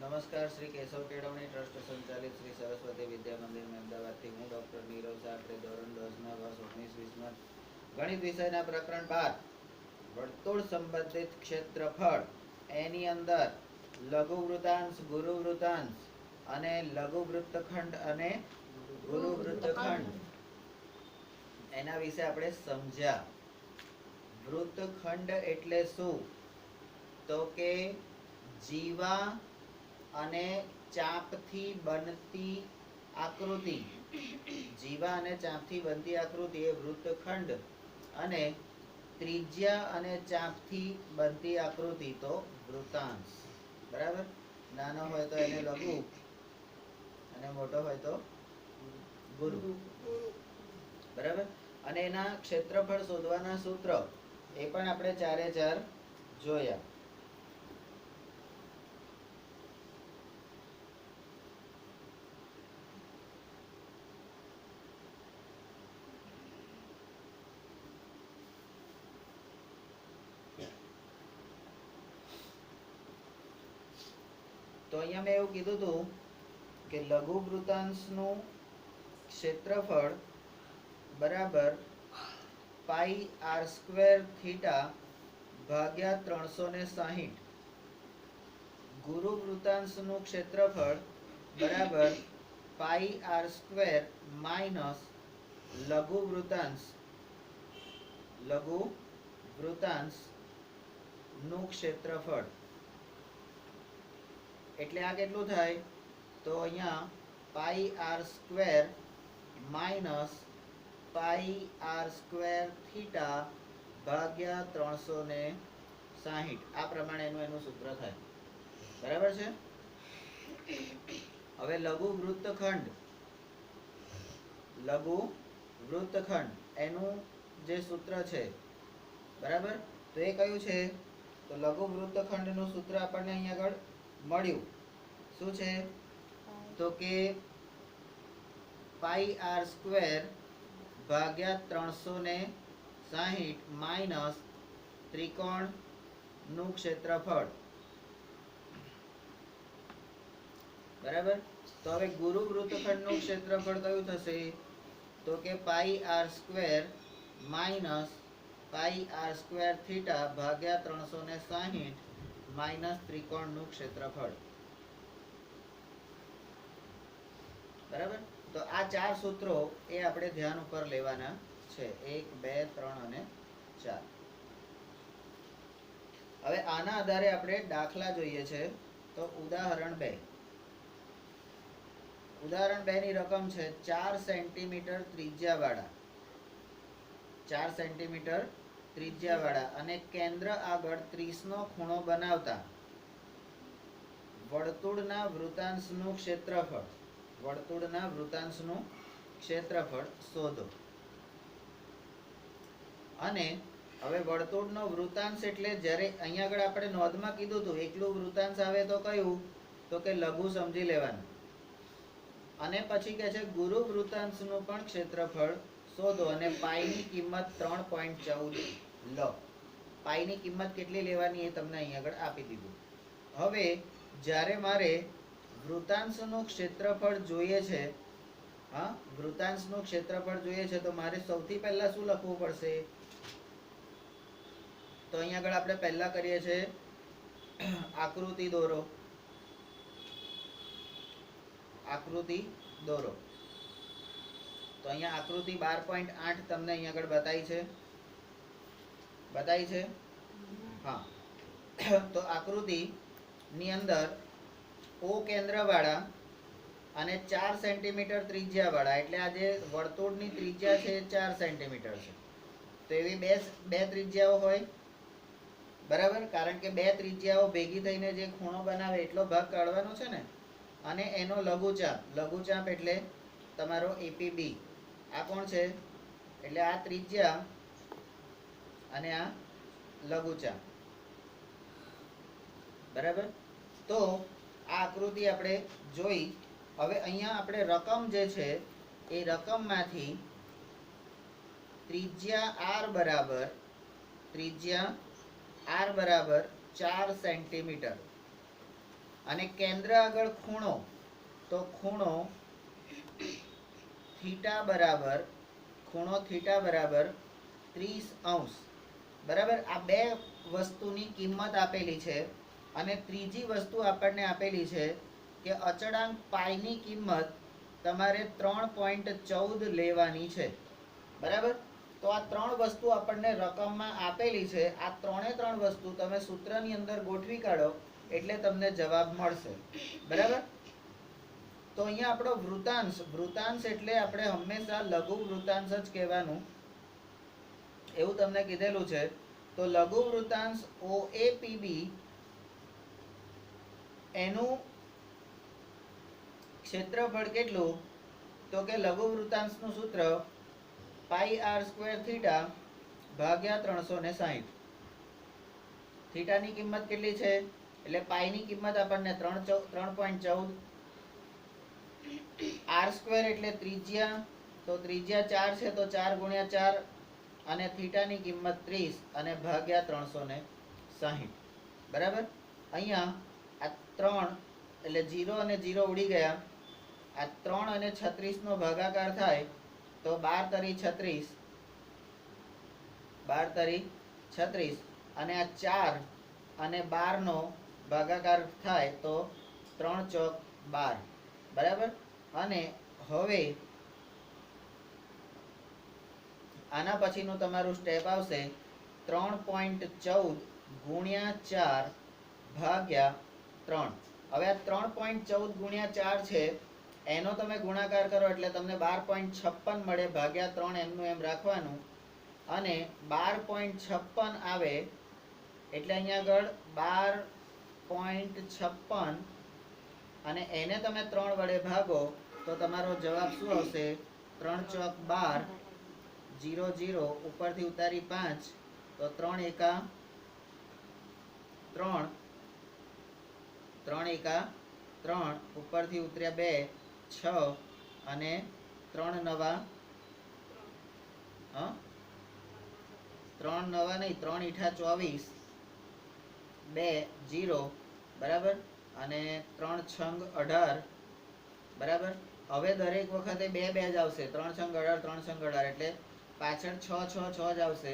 નમસ્કાર, શ્રી કેશવ કેળવણી ટ્રસ્ટ સંચાલિત શ્રી સરસ્વતી વિદ્યા મંદિર અમદાવાદથી હું ડૉક્ટર નીરવ શાહ આપણે ધોરણ 10ના વર્ષ 19-20માં ગણિત વિષયના પ્રકરણ 12 વર્તુળ સંબંધિત ક્ષેત્રફળ એની અંદર લઘુ વૃત્તાંશ, ગુરુ વૃત્તાંશ અને લઘુ વૃત્તખંડ અને ગુરુ વૃત્તખંડ એના વિશે આપણે સમજ્યા. વૃત્તખંડ એટલે શું? તો કે જીવા અને ચાપથી બનતી આકૃતિ, જીવા અને ચાપથી બનતી આકૃતિ એ વૃત્તખંડ, અને ત્રિજ્યા અને ચાપથી બનતી આકૃતિ તો વૃત્તાંશ. બરાબર? નાનો હોય તો એને લઘુ અને મોટો હોય તો ગુરુ. બરાબર? અને એના ક્ષેત્રફળ શોધવાના સૂત્ર એ પણ આપણે 4 જોયા. તો અહીંયા મેં એવું કીધું હતું કે લઘુ વૃત્તાંશનું ક્ષેત્રફળ બરાબર પાઈ આર સ્ક્વેર થીટા ભાગ્યા 360. ગુરુ વૃત્તાંશનું ક્ષેત્રફળ બરાબર પાઈ આર સ્ક્વેર માઇનસ લઘુ વૃત્તાંશનું ક્ષેત્રફળ. એટલે આ કેટલું થાય? તો અહીંયા pi R square minus pi R square theta ભાગ્યા 360. આ પ્રમાણે એનું સૂત્ર થાય. બરાબર છે? હવે લઘુ વૃત્તખંડ એનું જે સૂત્ર છે, બરાબર, તો એ કયું છે? તો લઘુ વૃત્તખંડનું સૂત્ર આપણને અહીંયા આગળ મળ્યું. શું છે? તો કે પાઈ આર સ્ક્વેર ભાગ્યા 360 માઇનસ ત્રિકોણનું ક્ષેત્રફળ. બરાબર? તો હવે ગુરુ વૃત્તખંડનું ક્ષેત્રફળ કયું થશે? તો કે pi R square minus pi R square theta ભાગ્યા 360 માઇનસ ત્રિકોણનું ક્ષેત્રફળ. બરાબર? તો આ 4 સૂત્રો એ આપણે ધ્યાન ઉપર લેવાના છે. 1, 2, 3 અને 4. હવે આના આધારે આપણે દાખલા જોઈએ છે. તો ઉદાહરણ 2 ની રકમ છે 4 સેન્ટીમીટર ત્રિજ્યાવાળા અને કેન્દ્ર આગળ 30 નો ખૂણો બનાવતા વર્તુળના વૃત્તાંશનું ક્ષેત્રફળ શોધો. અને હવે વર્તુળનો વૃત્તાંશ એટલે જ્યારે અહીંયા આગળ આપણે નોંધમાં કીધું હતું એકલું વૃત્તાંશ આવે તો કયું? તો કે લઘુ સમજી લેવાનું. અને પછી કહે છે ગુરુ વૃત્તાંશનું પણ ક્ષેત્રફળ શોધો અને પાઈની કિંમત 3.14 લો. પાઈની કિંમત કેટલી લેવાની એ તમને અહીંયા આગળ આપી દીધું. હવે જ્યારે મારે વૃત્તાંશનું ક્ષેત્રફળ જોઈએ છે, તો મારે સૌથી પહેલા શું લખવું પડશે? તો અહીંયા આગળ આપણે પહેલા કરીએ છીએ આકૃતિ દોરો. તો અહીંયા આકૃતિ 12.8 તમને અહીંયા આગળ બતાવી છે. હા, તો આકૃતિ ની અંદર ઓ કેન્દ્ર વાળા અને 4 સેન્ટીમીટર ત્રિજ્યા વાળા, એટલે આ જે વર્તુળની ત્રિજ્યા છે એ 4 સેન્ટીમીટર છે. તો એવી બે ત્રિજ્યાઓ હોય. બરાબર? કારણ કે બે ત્રિજ્યાઓ ભેગી થઈને જે ખૂણો બનાવે એટલો ભાગ કાઢવાનો છે ને. અને એનો લઘુચાપ એટલે તમારો એપીબી. આ કોણ છે? એટલે આ ત્રિજ્યા અને આ લઘુચાપ. બરાબર? તો આ આકૃતિ આપણે જોઈ. હવે અહીંયા આપણે રકમ જે છે એ રકમમાંથી ત્રિજ્યા આર બરાબર 4 સેન્ટીમીટર અને કેન્દ્ર આગળ ખૂણો, તો ખૂણો થીટા બરાબર 30°, બરાબર. આ બે વસ્તુની કિંમત આપેલી છે અને ત્રીજી વસ્તુ આપણને આપેલી છે કે અચળાંક પાઈની કિંમત તમારે 3.14 લેવાની છે, બરાબર. તો આ ત્રણ વસ્તુ આપણને રકમમાં આપેલી છે. આ ત્રણ વસ્તુ તમે સૂત્રની અંદર ગોઠવી કાઢો એટલે તમને જવાબ મળશે, બરાબર. તો અહીંયા આપણો વૃતાંશ એટલે આપણે હંમેશા લઘુ વૃતાંશ જ કહેવાનું, એવું તમને કીધેલું છે. તો લઘુ વૃતાંશ OAPB એનું ક્ષેત્રફળ કેટલું, તો કે લઘુ વૃતાંશનું સૂત્ર πr² થીટા ભાગ્યા 360. થીટાની કિંમત કેટલી છે એટલે પાઈની કિંમત આપણને 3.14, r² એટલે ત્રિજ્યા, તો ત્રિજ્યા 4 છે તો 4 × 4, અને થીટાની કિંમત 30 અને ભાગ્યા 360, બરાબર. અહીંયા આ 3 એટલે 0 અને 0 ઉડી ગયા. આ 3 અને 36 નો ભાગાકાર થાય તો 12 તરી 36, 12 તરી 36, અને આ 4 અને 12 નો ભાગાકાર થાય તો 3 ચોક 12, બરાબર. અને હવે આના પછીનું તમારું સ્ટેપ આવશે 3.14 × 4 ભાગ્યા 3. હવે આ 3.14 × 4 છે એનો તમે ગુણાકાર કરો એટલે તમને 12.56 મળે, ભાગ્યા 3 એમનું એમ રાખવાનું, અને 12.56 આવે એટલે અહીંયા આગળ 12.56 અને એને તમે 3 વડે ભાગો તો તમારો જવાબ શું આવશે? 3 ચોક 12, 0 0 ઉપરથી ઉતારી 5 તો 3 એકા 3, 3 એકા 3, ઉપરથી ઉતર્યા 2, 6, અને 3 નવા 3 નવા નહીં, 3 ઈઠા 24, 2 0, બરાબર. અને 3 છંગ 18, બરાબર. હવે દરેક વખતે 2 2 જ આવશે. 3 છંગ 18, 3 છંગ 18 એટલે પાછળ 6 6 6 જ આવશે.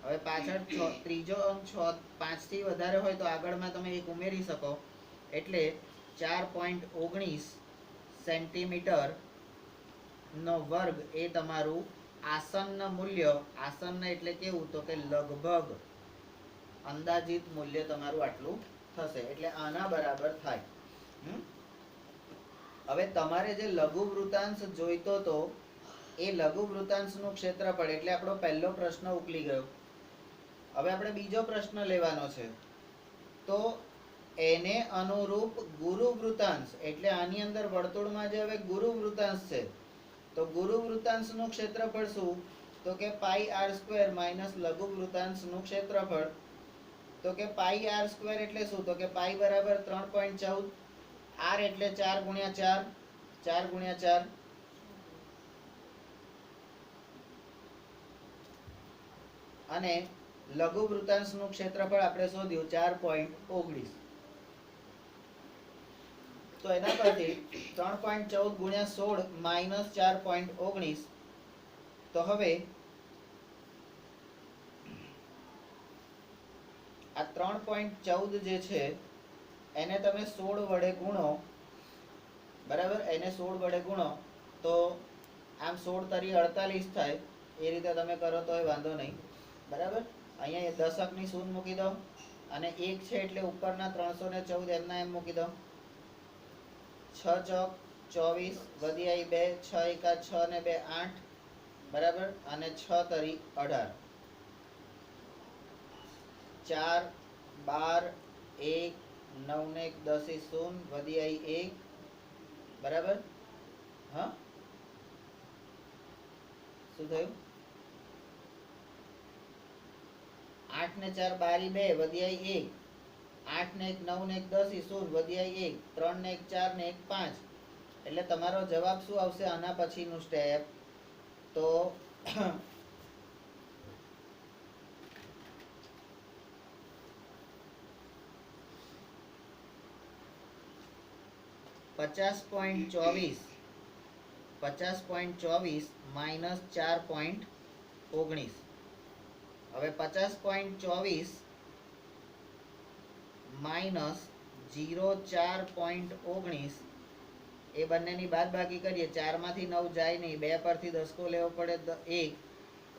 હવે પાછળ ત્રીજો અંક 6 5 થી વધારે હોય તો આગળમાં તમે એક ઉમેરી શકો, એટલે 4.19 સેન્ટીમીટર નો વર્ગ એ તમારું આસન્ન મૂલ્ય. આસન્ન એટલે કેવું, તો કે લગભગ અંદાજિત મૂલ્ય તમારું આટલું થશે, એટલે આના બરાબર થાય. હવે તમારે જે લઘુ વૃતાંશ જોઈતો તો એ લઘુ વૃતાંશનું ક્ષેત્રફળ, એટલે આપણો પહેલો પ્રશ્ન ઉકલી ગયો. હવે આપણે બીજો પ્રશ્ન લેવાનો છે. તો એને અનુરૂપ ગુરુ વૃતાંશ, એટલે આની અંદર વર્તુળમાં જે હવે ગુરુ વૃતાંશ છે, તો ગુરુ વૃતાંશનું ક્ષેત્રફળ શું, તો કે πr² માઇનસ લઘુ વૃતાંશનું ક્ષેત્રફળ. તો કે πr² એટલે શું, તો કે પાઈ બરાબર 3.14, r એટલે 4 × 4, 4 × 4, અને લઘુ વૃતાંશનું ક્ષેત્રફળ આપણે શોધ્યું 4.19. તો એના પરથી 3.14 × 16 માઇનસ 4.19. તો હવે આ 3.14 જે છે એને તમે 16 વડે ગુણો, બરાબર. એને 16 વડે ગુણો તો આમ 16 તરી 48 થાય. એ રીતે તમે કરો તોય વાંધો નહીં, બરાબર. અહીંયા દશકની શૂન્ય મૂકી દો, અને 1 છે એટલે ઉપરના 314 એમના એમ મૂકી દો. 6 ચોક 24, વધી આવી 2, 6 એકા 6 ને 2 8, બરાબર. અને 6 તરી 18, 4 12 1 9 ને 1 10 = 0, વધી આવી 1, બરાબર. હા, શું થયું? 8 ને 4 12 2, વધી આવી 1, 8 ને 1 9 ને 1 10 = 0, વધી આવી 1, 3 ને 1 4 ને 1 5. એટલે તમારો જવાબ શું આવશે આના પછીનું સ્ટેપ? તો 50.24 માઇનસ 4.19. હવે 50.24 માઇનસ 04.19 એ બંનેની બાદ બાકી કરીએ. 4 માંથી 9 જાય નહીં, 2 પરથી દસકો લેવો પડે 1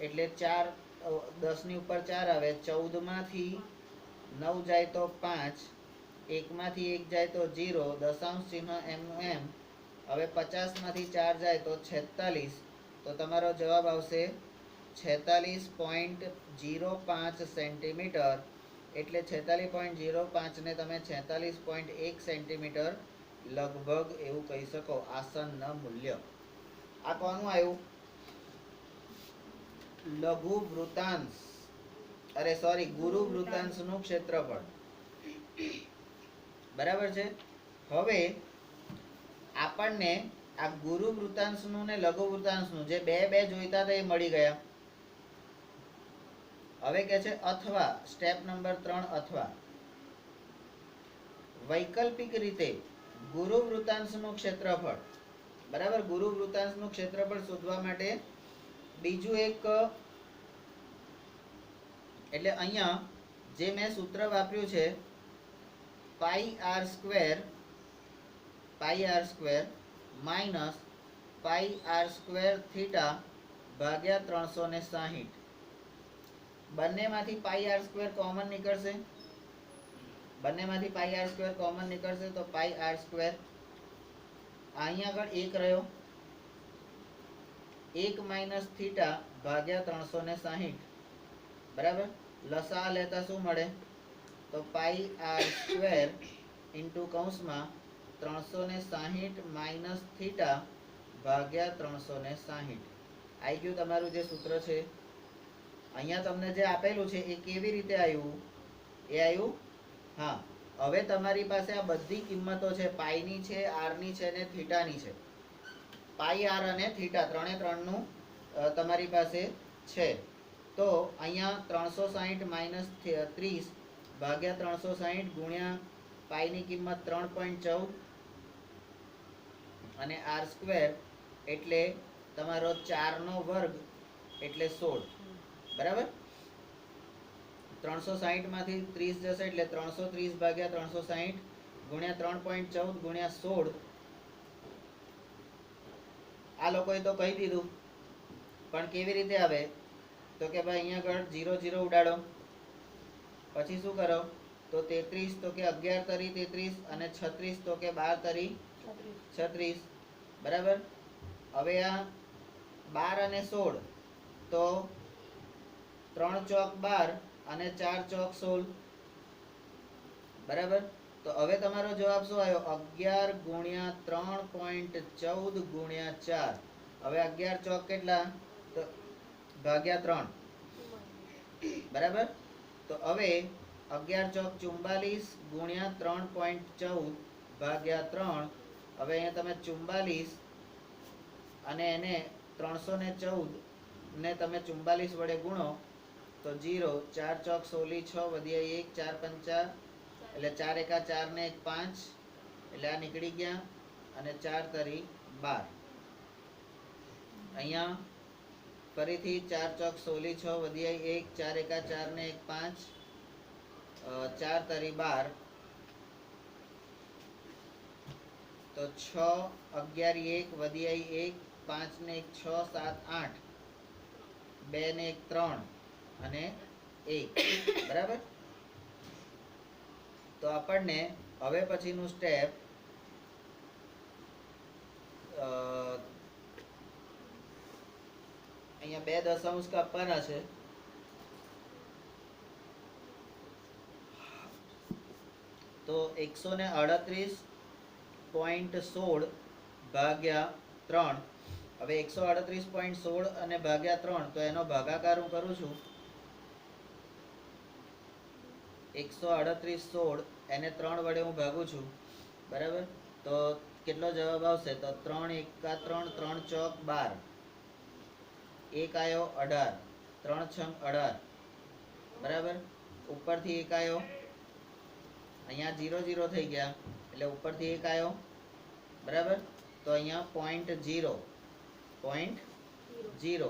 એટલે 4 10 ની ઉપર 4 આવે. 14 માંથી 9 જાય તો 5, 1 માંથી 1 જાય તો 0, દશાંશ ચિહ્ન એમનું એમ. હવે 50 માંથી 4 જાય તો 46. તો તમારો જવાબ આવશે 46.05 સેન્ટીમીટર. એટલે 46.05 ને તમે 46.1 સેન્ટીમીટર લગભગ એવું કહી શકો, આસન્ન મૂલ્ય. આ કોનું આવ્યું? લઘુ વૃતાંશ, અરે સોરી, ગુરુ વૃતાંશનું ક્ષેત્રફળ. બરાબર છે. હવે આપણને આ ગુરુ વૃતાંશનું ને લઘુ વૃતાંશનું જે બે જોઈતા હતા એ મળી ગયા. હવે કે છે અથવા, સ્ટેપ નંબર 3, અથવા વૈકલ્પિક રીતે ગુરુ વૃતાંશનું ક્ષેત્રફળ. બરાબર, ગુરુ વૃતાંશનું ક્ષેત્રફળ શોધવા માટે બીજું એક, એટલે અહીંયા જે મેં સૂત્ર વાપર્યું છે pi R square minus pi R square theta ભાગ્યા 360. બંનેમાંથી પાઈ આર સ્ક્વેર કોમન નીકળશે. તો પાઈ આર સ્ક્વેર અહીંયા આગળ 1 રહ્યો, 1 માઇનસ થીટા ભાગ્યા 360. બરાબર, લસા લેતા શું મળે? તો પાઈ આર સ્ક્વેર ઇન્ટુ કૌંસમાં 360 માઇનસ થીટા ભાગ્યા 360. આવી ગયું તમારું જે સૂત્ર છે. અહીંયા તમને જે આપેલું છે એ કેવી રીતે આવ્યું? એ આવ્યું, હા. હવે તમારી પાસે આ બધી કિંમતો છે, પાઈની છે, આરની છે અને થીટાની છે. પાઈ, આર અને થીટા ત્રણે ત્રણનું તમારી પાસે છે. તો અહીંયા 360 માઇનસ 30 ભાગ્યા 360 ગુણ્યા પાઈની કિંમત 3.14 અને આર સ્ક્વેર એટલે તમારો 4 નો વર્ગ એટલે 16. બરાબર, 360 માંથી 30 જશે એટલે 330 ભાગ્યા 360 ગુણ્યા 3.14 ગુણ્યા 16. આ લોકોએ તો કહી દીધું, પણ કેવી રીતે આવે? તો કે ભાઈ અહીંયા આગળ 0 0 ઉડાડો, પછી શું કરો? તો 33, તો કે 11 તરી 33 અને 36, તો કે 12 તરી 36. બરાબર, હવે આ 12 અને 16, તો 3 ચોક 12 અને 4 ચોક 16. બરાબર, તો હવે તમારો જવાબ શું આવ્યો? 11 ગુણ્યા 3.14 ગુણ્યા 4. હવે 11 ચોક કેટલા? તો ભાગ્યા 3. બરાબર, તો હવે 11 ચોક 44 ગુણ્યા 3.14 ભાગ્યા 3. હવે અહીંયા તમે 44 અને એને 314 ને તમે 44 વડે ગુણો તો 0. 4 ચોક 16 6 વધ્યા 1, 4 પંચા એટલે 4 એકા 4 ને 1 5 એટલે આ નીકળી ગયા અને 4 તરી 12. અહીંયા ફરીથી 4 ચોક 16 6 વધ્યા 1, 4 એકા 4 ને 1 5, 4 તરી 12. તો 6 11 1 વધ્યા 1, 5 ને 1 6 7 8, 2 ને 1 3 અને 1. બરાબર, તો આપણને હવે પછીનું સ્ટેપ અહીંયા 2 દશાંશ કાપવાના છે. તો 138.16 ભાગ્યા 3. હવે 138.16 અને ભાગ્યા 3, તો એનો ભાગાકાર હું કરું છું. 138.16 એને 3 વડે હું ભાગું છું. બરાબર, તો કેટલો જવાબ આવશે? તો 3 એકા 3, 3 ચોક 12, 1 આવ્યો 18, 3 છંગ 18. બરાબર, ઉપરથી 1 આવ્યો, અહીંયા 0 0 થઈ ગયા એટલે ઉપરથી 1 આવ્યો બરાબર. તો અહીંયા 0.0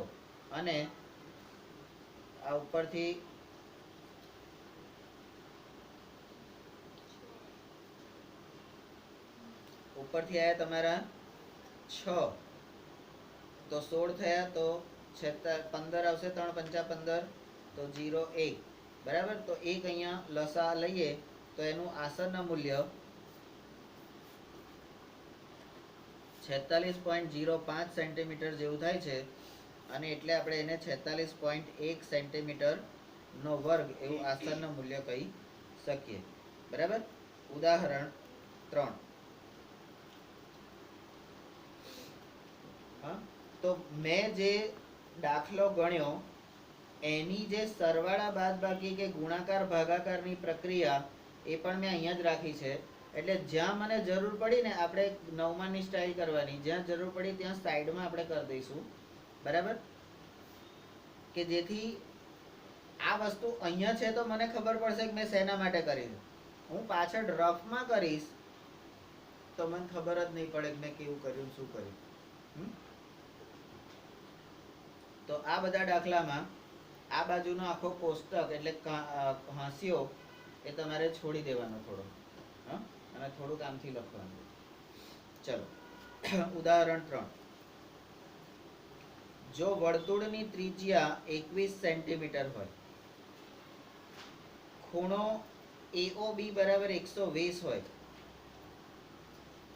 અને આ ઉપરથી આયા તમારા 6 તો 16 થયા તો 15 આવશે, 3 પંચા 15 તો 0 1 બરાબર. તો એક અહીંયા લસા લઈએ તો એનું આસન મૂલ્ય 46.05 સેન્ટીમીટર જેવું થાય છે અને એટલે આપણે એને 46.1 સેન્ટીમીટર નો વર્ગ એવું આસન મૂલ્ય કહી શકીએ. બરાબર. ઉદાહરણ 3. તો મેં જે દાખલો ગણ્યો એની જે સરવાળા બાદબાકી કે ગુણાકાર ભાગાકારની પ્રક્રિયા એ પણ મેં અહીંયા જ રાખી છે. એટલે જ્યાં મને જરૂર પડી ને આપણે નવમાની સ્ટાઇલ કરવાની, જ્યાં જરૂર પડી ત્યાં સાઈડમાં આપણે કરી દઈશું. બરાબર. કે જેથી આ વસ્તુ અહીંયા છે તો મને ખબર પડશે કે મેં શેના માટે કરી. હું પાછળ રફમાં કરીશ તો મને ખબર જ નહીં પડે કે મેં કેવું કર્યું, શું કર્યું. તો આ બધા દાખલામાં આ બાજુનો આખો કોષ્ટક એટલે હાંસિયો એ તમારે છોડી દેવાનો થોડો, અને થોડુંક આમથી લખવાનું. ચલો ઉદાહરણ 3. જો વર્તુળની ત્રિજ્યા 21 સેન્ટીમીટર હોય, ખૂણો AOB બરાબર 120 હોય,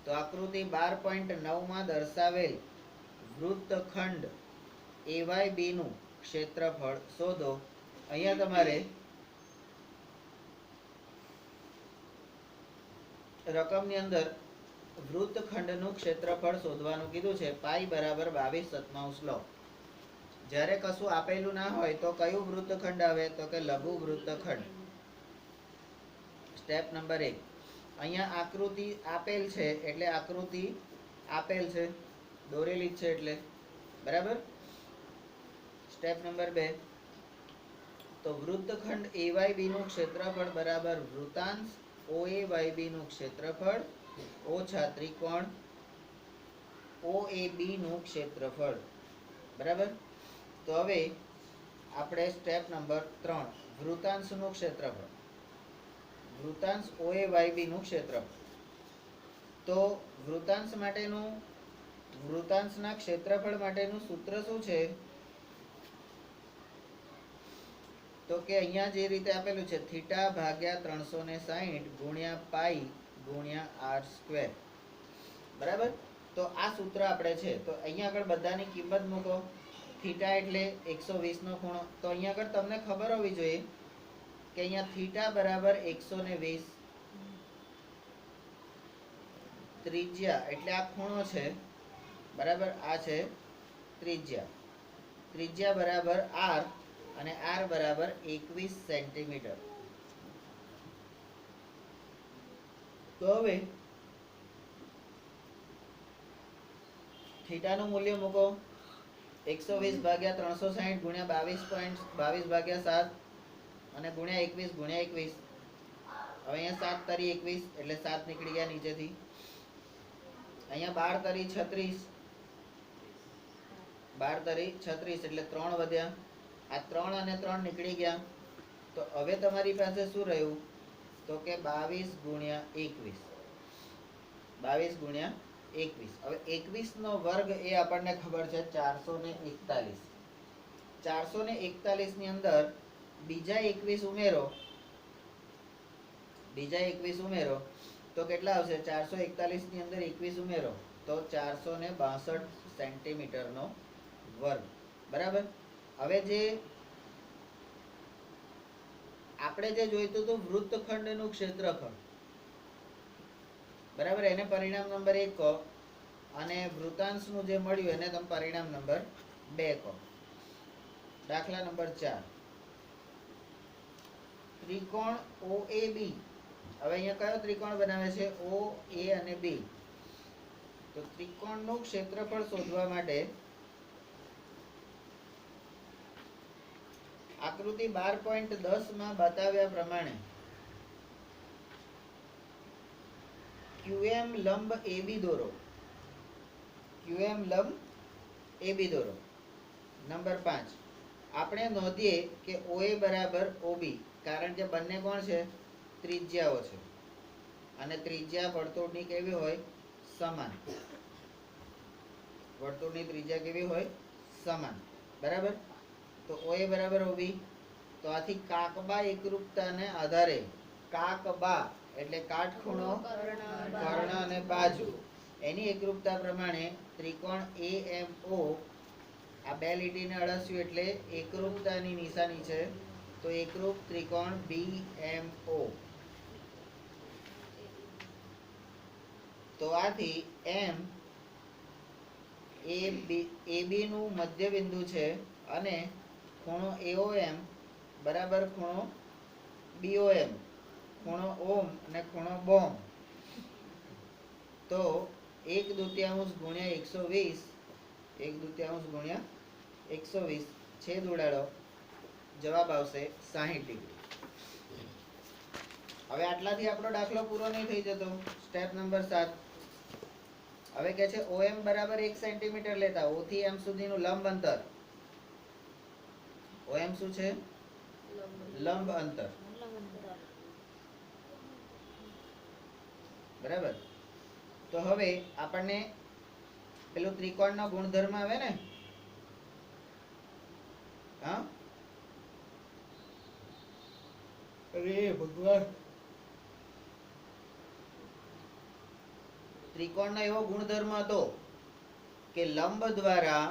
તો આકૃતિ 12.9 માં દર્શાવેલ વૃત્તખંડ AYB નું ક્ષેત્રફળ શોધો. અહીંયા તમારે રકમની અંદર વૃત્તખંડનું ક્ષેત્રફળ શોધવાનું કીધું છે. પાઈ બરાબર 22/7 લો. જ્યારે કશું આપેલું ના હોય તો કયું વૃત્તખંડ આવે? તો કે લઘુ વૃત્તખંડ. Step number 1. અહીંયા આકૃતિ આપેલ છે એટલે આકૃતિ આપેલ છે, દોરેલી જ છે એટલે. બરાબર. Step number 2. તો વૃત્તખંડ AYB નું ક્ષેત્રફળ બરાબર વૃતાંશ OAYB નું ક્ષેત્રફળ ઓછા ત્રિકોણ OAB નું ક્ષેત્રફળ. બરાબર. તો હવે આપણે સ્ટેપ નંબર 3 વૃતાંશનું ક્ષેત્રફળ, વૃતાંશ OAYB નું ક્ષેત્રફળ. તો વૃતાંશ માટેનું, વૃતાંશના ક્ષેત્રફળ માટેનું સૂત્ર શું છે? તો કે અહીંયા જે રીતે આપેલું છે થીટા ભાગ્યા 360 ગુણ્યા પાઈ ગુણ્યા r સ્ક્વેર. બરાબર. તો આ સૂત્ર આપણે છે. તો અહીંયા આગળ બધાની કિંમત મૂકો. થીટા એટલે 120 નો ખૂણો. તો અહીંયા આગળ તમને ખબર હોવી જોઈએ કે અહીંયા થીટા બરાબર 120, ત્રિજ્યા એટલે આ ખૂણો છે. બરાબર. આ છે ત્રિજ્યા. ત્રિજ્યા બરાબર r અને r બરાબર 21 સેન્ટીમીટર. તો હવે થીટાનું મૂલ્ય મૂકો. 120 ભાગ્યા 360 ગુણ્યા 22 ભાગ્યા 7 અને ગુણ્યા 21 ગુણ્યા 21. હવે અહીંયા 7 તરી 21 એટલે 7 નીકળી ગયા નીચેથી. અહીંયા 12 તરી 36, 12 તરી 36 એટલે 3 વધ્યા. આ 3 અને 3 નીકળી ગયા. તો હવે તમારી પાસે શું રહ્યું? તો કે 22 ગુણ્યા 21. 22 ગુણ્યા 21. હવે 21 નો વર્ગ એ આપણને ખબર છે 441. 441 ની અંદર બીજા 21 ઉમેરો, બીજા 21 ઉમેરો તો કેટલા આવશે? 441 ની અંદર 21 ઉમેરો તો 462 સેન્ટીમીટર નો વર્ગ. બરાબર. હવે જે આપણે જે જોઈતું હતું વૃત્તખંડનું ક્ષેત્રફળ, બરાબર, એને પરિણામ નંબર 1 કહો અને વૃતાંશનું જે મળ્યું એને તમે પરિણામ નંબર 2 કહો. દાખલા નંબર 4. ત્રિકોણ OAB. હવે અહીંયા કયો ત્રિકોણ બનાવે છે? OA અને B. તો ત્રિકોણનું ક્ષેત્રફળ શોધવા માટે આકૃતિ 12.10 માં બતાવ્યા પ્રમાણે QM લંબ AB દોરો. QM લંબ AB દોરો. નંબર 5 આપણે નોંધીએ કે OA બરાબર OB, કારણ કે બંને કોણ છે? ત્રિજ્યાઓ છે અને ત્રિજ્યા વર્તુળની કેવી હોય? સમાન. વર્તુળની ત્રિજ્યા કેવી હોય? સમાન. બરાબર. તો OA બરાબર OB. તો આથી કાકબા એકરૂપતાને આધારે કાકબા એટલે કાટખૂણો, કર્ણ અને બાજુ એની એકરૂપતા પ્રમાણે ત્રિકોણ AMO, આ બે લીટીને અળસ્યું એટલે એકરૂપતાની નિશાની છે, તો એકરૂપ ત્રિકોણ BMO. તો આથી M AB નું મધ્ય બિંદુ છે અને ખૂણો AOM બરાબર ખૂણો BOM, ખૂણો ઓમ અને ખૂણો બોમ. તો 1/2 ગુણ્યા 120, 1/2 ગુણ્યા 120 છેદ ઉડાડો, જવાબ આવશે 60 ડિગ્રી. હવે આટલાથી આપણો દાખલો પૂરો નહીં થઈ જતો. Step number 7. હવે કે છે OM બરાબર 1 સેન્ટીમીટર લેતા O થી M સુધીનું લંબ અંતર. OM શું છે? લંબ અંતર. બરાબર. તો હવે આપણને પેલું ત્રિકોણનો ગુણધર્મ આવે ને, હા? અરે ભગવાન, ત્રિકોણનો એવો ગુણધર્મ હતો કે લંબ દ્વારા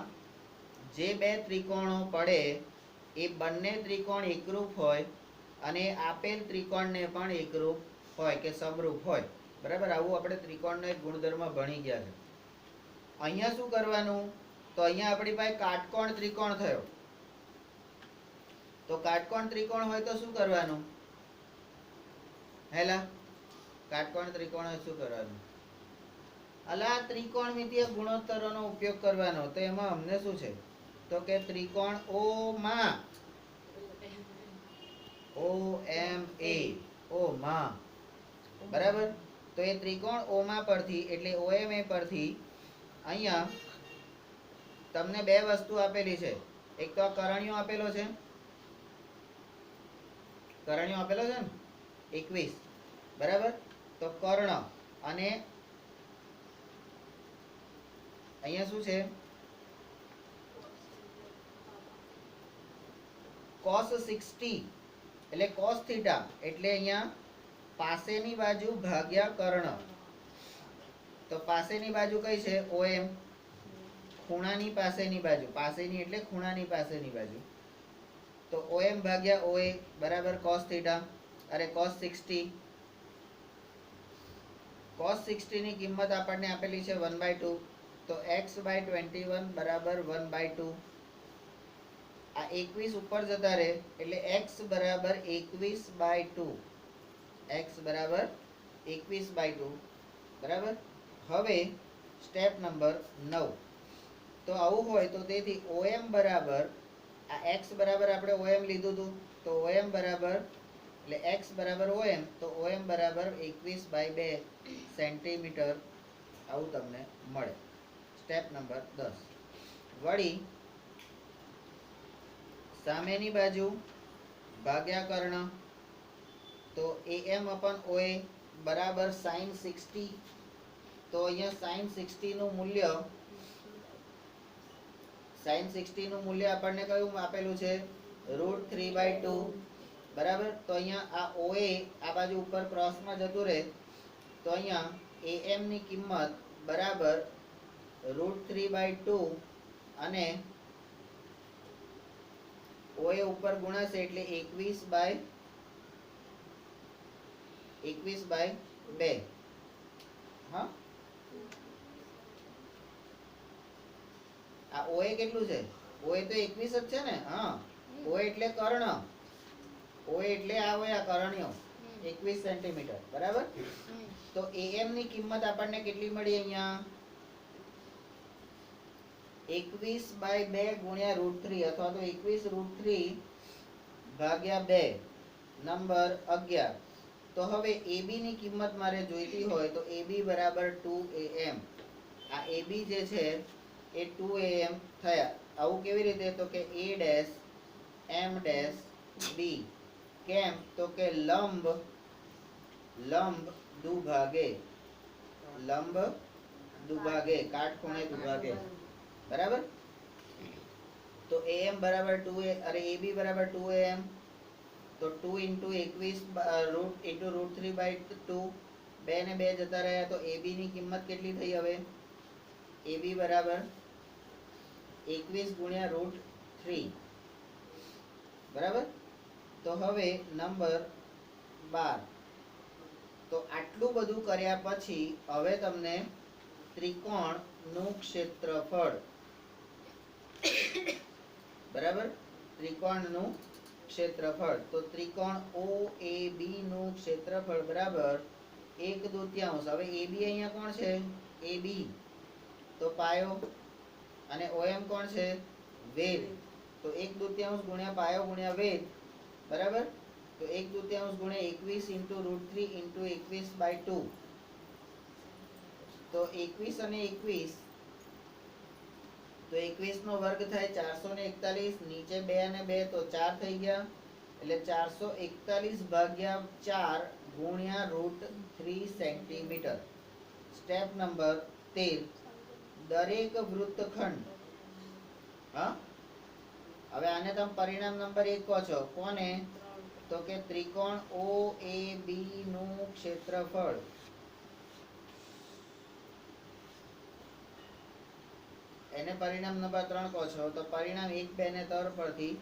જે બે ત્રિકોણો પડે એ બંને ત્રિકોણ એકરૂપ હોય અને આપેલ ત્રિકોણને પણ એકરૂપ હોય કે સમરૂપ હોય. બરાબર. આવું આપણે ત્રિકોણનો એક ગુણધર્મ ભણી ગયા છે. અહીંયા શું કરવાનું? તો અહીંયા આપણી પાસે કાટકોણ ત્રિકોણ થયો. તો કાટકોણ ત્રિકોણ હોય તો શું કરવાનું? હેલા, કાટકોણ ત્રિકોણ હોય શું કરવાનું? અલા, ત્રિકોણમિતીય ગુણોત્તરોનો ઉપયોગ કરવાનો. તો એમાં અમને શું છે? તો કે ત્રિકોણ OMA, OMA, બરાબર. તો એ ત્રિકોણ OMA પરથી એટલે OMA પરથી અહીંયા તમને બે વસ્તુ આપેલી છે. એક તો કરણિયો આપેલો છે, કરણિયો આપેલો છે ને 21, બરાબર. તો કર્ણ અને અહીંયા શું છે? cos 60 એટલે cos થીટા એટલે અહીંયા પાસેની બાજુ ભાગ્યા કર્ણ. તો પાસેની બાજુ કઈ છે? OM. ખૂણાની પાસેની બાજુ, પાસેની એટલે ખૂણાની પાસેની બાજુ. તો OM ભાગ્યા OA બરાબર cos થીટા. અરે cos 60. cos 60 ની કિંમત આપણને આપેલી છે 1/2. તો x/21 બરાબર 1/2. આ 21 ઉપર જતા રહે એટલે x બરાબર 21/2. x બરાબર 21/2. બરાબર. હવે સ્ટેપ નંબર 9. તો આવું હોય તો તેથી OM બરાબર, આ x બરાબર આપણે OM લીધું હતું, તો OM બરાબર એટલે x બરાબર OM, તો OM બરાબર 21/2 સેન્ટીમીટર આવું તમને મળે. Step number 10. વળી સામેની બાજુ ભાગ્યા કર્ણ, તો AM/OA બરાબર sin 60. તો અહીંયા sin 60 નું મૂલ્ય, sin 60 નું મૂલ્ય આપણને કયું આપેલું છે? √3/2. બરાબર. તો અહીંયા આ OA આ બાજુ ઉપર ક્રોસમાં જતું રહે, તો અહીંયા AM ની કિંમત બરાબર √3/2 અને OA ઉપર ગુણાશે એટલે 21/2. હા, આ OA કેટલું છે? OA તો 21 જ છે ને. હા, OA એટલે કર્ણ, OA એટલે આ હોય આ કરણિયો 21 સેન્ટીમીટર. બરાબર. તો AM ની કિંમત આપણને કેટલી મળી અહીંયા? 21/2 ગુણ્યા √3 અથવા તો 21√3/2 નંબર 11. તો હવે AB ની કિંમત મારે જોઈતી હોય તો AB બરાબર 2AM. આ AB જે છે એ 2am થયા. આવું કેવી રીતે? તો કે A dash M dash B. કેમ? તો કે લંબ દુભાગે, લંબ દુભાગે, કાટખૂણે દુભાગે. બરાબર? તો am બરાબર 2 અરે AB બરાબર 2am, તો 2 into 21 રૂટ into રૂટ 3/2, 2 ને 2 જતા રહ્યા, તો AB ની કિંમત કેટલી થઈ? હવે AB બરાબર 21 ગુણ્યા રૂટ 3. બરાબર? તો હવે નંબર 12. તો આટલું બધું કર્યા પછી હવે તમને ત્રિકોણનું ક્ષેત્રફળ, બરાબર, ત્રિકોણનું ક્ષેત્રફળ. તો ત્રિકોણ OAB નું ક્ષેત્રફળ બરાબર 1/2. હવે AB અહીંયા કોણ છે? AB, તો પાયો, અને OM કોણ છે? વેધ. તો 1/2 ગુણ્યા પાયો ગુણ્યા વેધ, બરાબર. તો 1/2 ગુણ્યા 21 into રૂટ 3 into 21/2. તો 21 અને 21, તો 21 નો વર્ગ થાય 441, નીચે 2 અને 2 તો 4 થઈ ગયા, એટલે 441 ભાગ્યા 4 ગુણ્યા રૂટ 3 સેન્ટીમીટર. સ્ટેપ નંબર 13, દરેક વૃત્તખંડ, હા, હવે આને તમે પરિણામ નંબર 1 કહો છો. કોને? તો કે ત્રિકોણ OAB નું ક્ષેત્રફળ. એને પરિણામ નંબર 3 કહો છો. તો પરિણામ 1, 2 ને 3 પરથી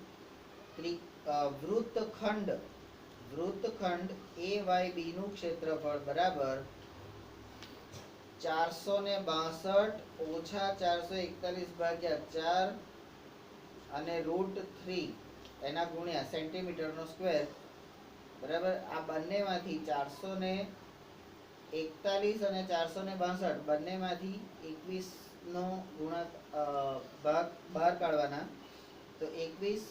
વૃત્તખંડ AYB નું ક્ષેત્રફળ બરાબર 462 ઓછા 441 ભાગ્યા 4 અને રૂટ 3 એના ગુણ્યા સેન્ટીમીટરનો સ્ક્વેર, બરાબર. આ બંનેમાંથી 441 અને 462 બંનેમાંથી 21 નો ભાગ બહાર કાઢવાના. તો 21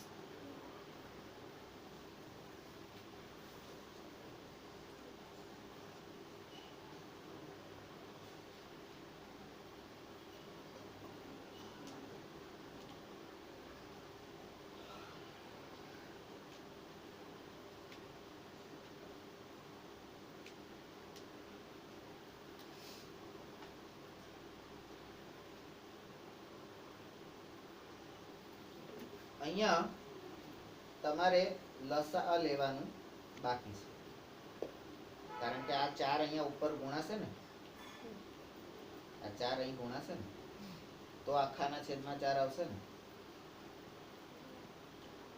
અહીંયા તમારે લસા લેવાનું બાકી છે, કારણ કે આ 4 અહીંયા ઉપર ગુણાશે ને, આ 4 અહીં ગુણાશે ને, તો આખાના છેદમાં 4 આવશે ને.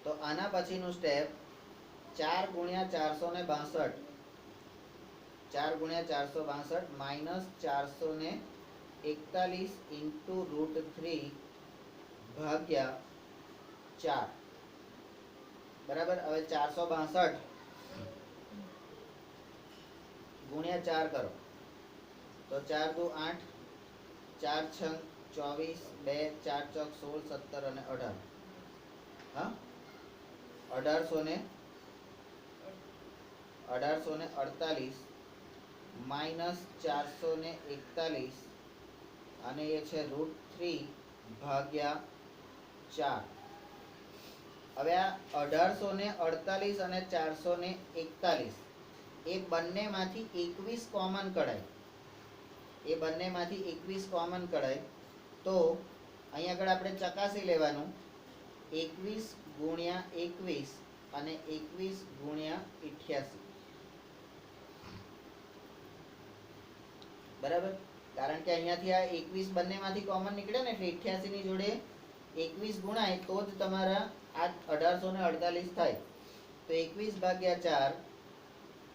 તો આના પછીનું સ્ટેપ 4 ગુણ્યા 462, 4 ગુણ્યા 462 માઇનસ 441 ઇન્ટુ રૂટ 3 ભાગ્યા 4, બરાબર. હવે 462 ગુણ્યા 4 કરો, તો 4 દુ 8, 4 છંગ 24, 2 4 ચોક 16, 17 અને 18. હા, 1848 માઇનસ 441, અને એ છે રૂટ 3 ભાગ્યા 4. હવે આ 1848 અને 441 એ બંનેમાંથી 21 કોમન કઢાય, એ બંનેમાંથી 21 કોમન કઢાય. તો અહીં આગળ આપણે ચકાસી લેવાનું 21 ગુણ્યા 21 અને 21 ગુણ્યા 88, બરાબર. કારણ કે અહીંયાથી આ 21 બંનેમાંથી કોમન નીકળે ને, એટલે 88 ની જોડે 21 ગુણાય તો જ તમારા આ 1848 થાય. તો 21 ભાગ્યા 4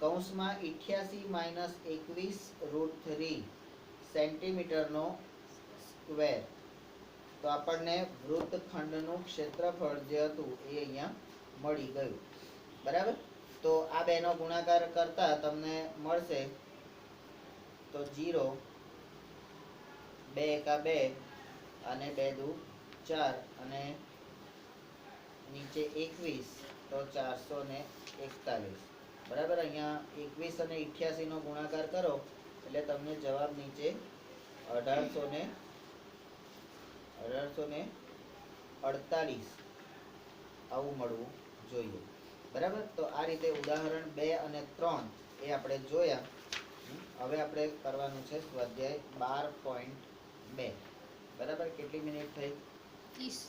કૌંસમાં 88 માઇનસ 21 રૂટ 3 સેન્ટીમીટરનો સ્ક્વેર. તો આપણને વૃત્તખંડનું ક્ષેત્રફળ જે હતું એ અહીંયા મળી ગયું, બરાબર. તો આ બેનો ગુણાકાર કરતા તમને મળશે તો 0, 2 એકા 2 અને 2 દુ 4 અને નીચે 21, તો 441, બરાબર. અહીંયા 21 અને 88 નો ગુણાકાર કરો એટલે તમને જવાબ નીચે 1848 આવું મળવું જોઈએ. બરાબર, તો આ રીતે ઉદાહરણ 2 અને 3 એ આપણે જોયા. હવે આપણે કરવાનું છે સ્વાધ્યાય 12.2. બરાબર, કેટલી મિનિટ થઈ? 30.